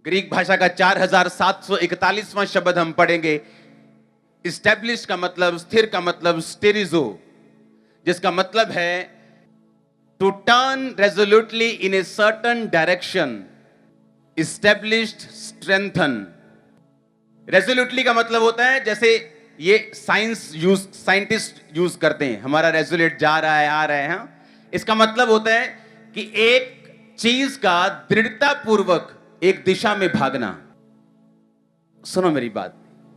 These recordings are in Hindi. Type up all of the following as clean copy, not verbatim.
ग्रीक भाषा का 4741वां शब्द हम पढ़ेंगे। इस्टेब्लिश का मतलब, स्थिर का मतलब स्टेरिजो, जिसका मतलब है to turn resolutely in a certain direction, established, strengthen. Resolutely का मतलब होता है, जैसे ये साइंटिस्ट यूज करते हैं, हमारा रेजोल्यूट जा रहा है, आ रहा है। इसका मतलब होता है कि एक चीज का दृढ़ता पूर्वक एक दिशा में भागना। सुनो मेरी बात,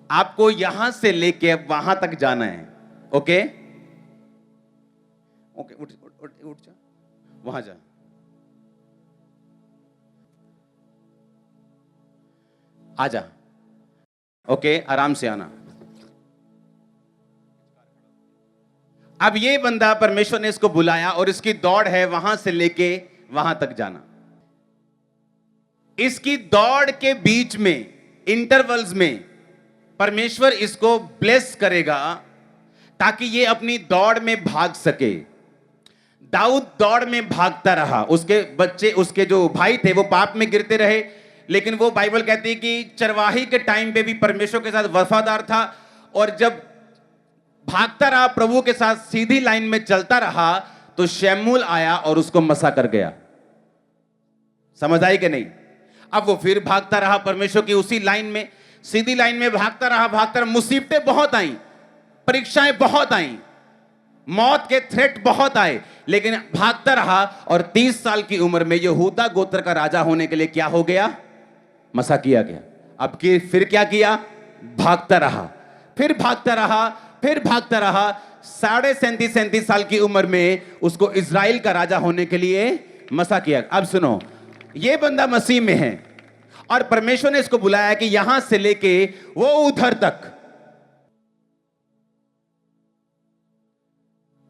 आपको यहां से लेके वहां तक जाना है। ओके ओके, उठ जा, वहां जा। आजा। ओके, आराम से आना। अब ये बंदा, परमेश्वर ने इसको बुलाया और इसकी दौड़ है वहां से लेके वहां तक जाना। इसकी दौड़ के बीच में, इंटरवल्स में, परमेश्वर इसको ब्लेस करेगा ताकि ये अपनी दौड़ में भाग सके। दाऊद दौड़ में भागता रहा, उसके बच्चे, उसके जो भाई थे वो पाप में गिरते रहे, लेकिन वो बाइबल कहती है कि चरवाही के टाइम पे भी परमेश्वर के साथ वफादार था, और जब भागता रहा प्रभु के साथ, सीधी लाइन में चलता रहा, तो शमूएल आया और उसको मसा कर गया। समझ आई कि नहीं? अब वो फिर भागता रहा परमेश्वर की उसी लाइन में, सीधी लाइन में भागता रहा। मुसीबतें बहुत आई, परीक्षाएं बहुत आई, मौत के थ्रेट बहुत आए, लेकिन भागता रहा। और 30 साल की उम्र में यहूदा गोत्र का राजा होने के लिए क्या हो गया? मसा किया गया। अब की फिर क्या किया? भागता रहा, फिर भागता रहा, फिर भागता रहा। 37.5 साल की उम्र में उसको इजराइल का राजा होने के लिए मसा किया। अब सुनो, ये बंदा मसीह में है और परमेश्वर ने इसको बुलाया कि यहां से लेके वो उधर तक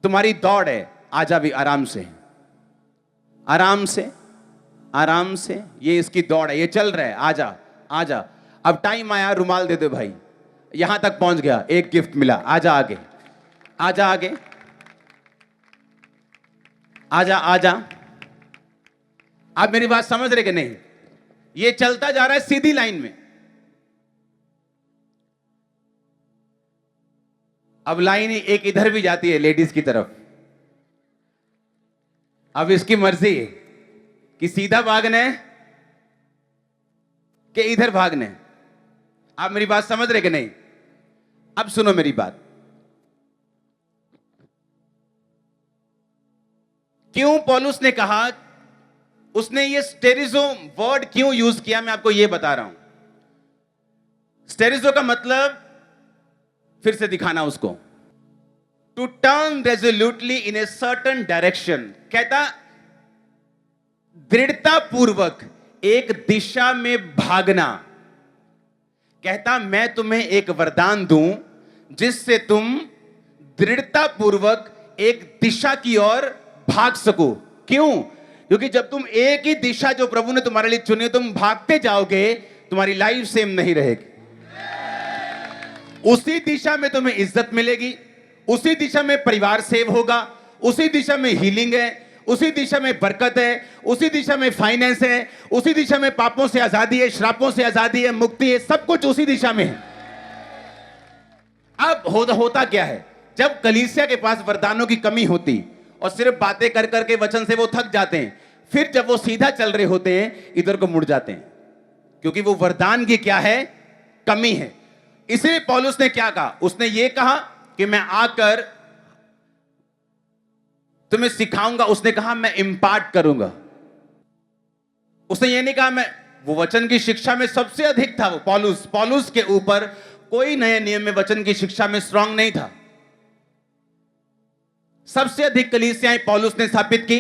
तुम्हारी दौड़ है। आजा भी, आराम से, आराम से, आराम से। ये इसकी दौड़ है, ये चल रहा है। आजा, आजा। अब टाइम आया, रुमाल दे दो भाई। यहां तक पहुंच गया, एक गिफ्ट मिला। आजा आगे, आजा आगे, आजा आजा। आप मेरी बात समझ रहे कि नहीं? ये चलता जा रहा है सीधी लाइन में। अब लाइन एक इधर भी जाती है लेडीज की तरफ। अब इसकी मर्जी है कि सीधा भागना है कि इधर भागना है। आप मेरी बात समझ रहे कि नहीं? अब सुनो मेरी बात। क्यों पौलुस ने कहा, उसने ये स्टेरिजो वर्ड क्यों यूज किया, मैं आपको ये बता रहा हूं। स्टेरिजो का मतलब, फिर से दिखाना उसको, to turn resolutely in a certain direction. कहता दृढ़ता पूर्वक एक दिशा में भागना। कहता मैं तुम्हें एक वरदान दूं जिससे तुम दृढ़ता पूर्वक एक दिशा की ओर भाग सको। क्यों? क्योंकि जब तुम एक ही दिशा जो प्रभु ने तुम्हारे लिए चुनी, तुम भागते जाओगे, तुम्हारी लाइफ सेम नहीं रहेगी। उसी दिशा में तुम्हें इज्जत मिलेगी, उसी दिशा में परिवार सेव होगा, उसी दिशा में हीलिंग है, उसी दिशा में बरकत है, उसी दिशा में फाइनेंस है, उसी दिशा में पापों से आजादी है, श्रापों से आजादी है, मुक्ति है, सब कुछ उसी दिशा में है। अब होता क्या है, जब कलीसिया के पास वरदानों की कमी होती और सिर्फ बातें कर करके वचन से वो थक जाते हैं, फिर जब वो सीधा चल रहे होते हैं इधर को मुड़ जाते हैं, क्योंकि वो वरदान की क्या है? कमी है। इसलिए पौलुस ने क्या कहा? उसने ये कहा कि मैं आकर तुम्हें सिखाऊंगा। उसने कहा मैं इंपार्ट करूंगा। उसने ये नहीं कहा मैं, वो वचन की शिक्षा में सबसे अधिक था वो पौलुस के ऊपर कोई नए नियम में वचन की शिक्षा में स्ट्रांग नहीं था। सबसे अधिक कलीसियाएं पौलुस ने स्थापित की।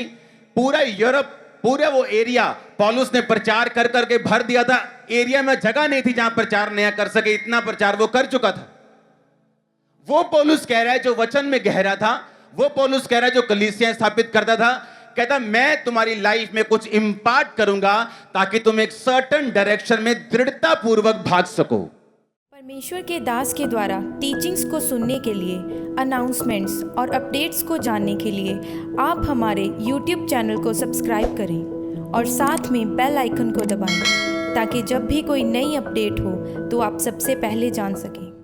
पूरा यूरोप, पूरा वो एरिया पौलुस ने प्रचार कर करके भर दिया था। एरिया में जगह नहीं थी जहां प्रचार नया कर सके, इतना प्रचार वो कर चुका था। वो पौलुस कह रहा है जो वचन में गहरा था, वो पौलुस कह रहा है जो कलीसियां स्थापित करता था। कहता मैं तुम्हारी लाइफ में कुछ इंपार्ट करूंगा ताकि तुम एक सर्टेन डायरेक्शन में दृढ़ता पूर्वक भाग सको। परमेश्वर के दास के द्वारा टीचिंग्स को सुनने के लिए, अनाउंसमेंट्स और अपडेट्स को जानने के लिए आप हमारे YouTube चैनल को सब्सक्राइब करें और साथ में बेल आइकन को दबाएं। ताकि जब भी कोई नई अपडेट हो तो आप सबसे पहले जान सकें।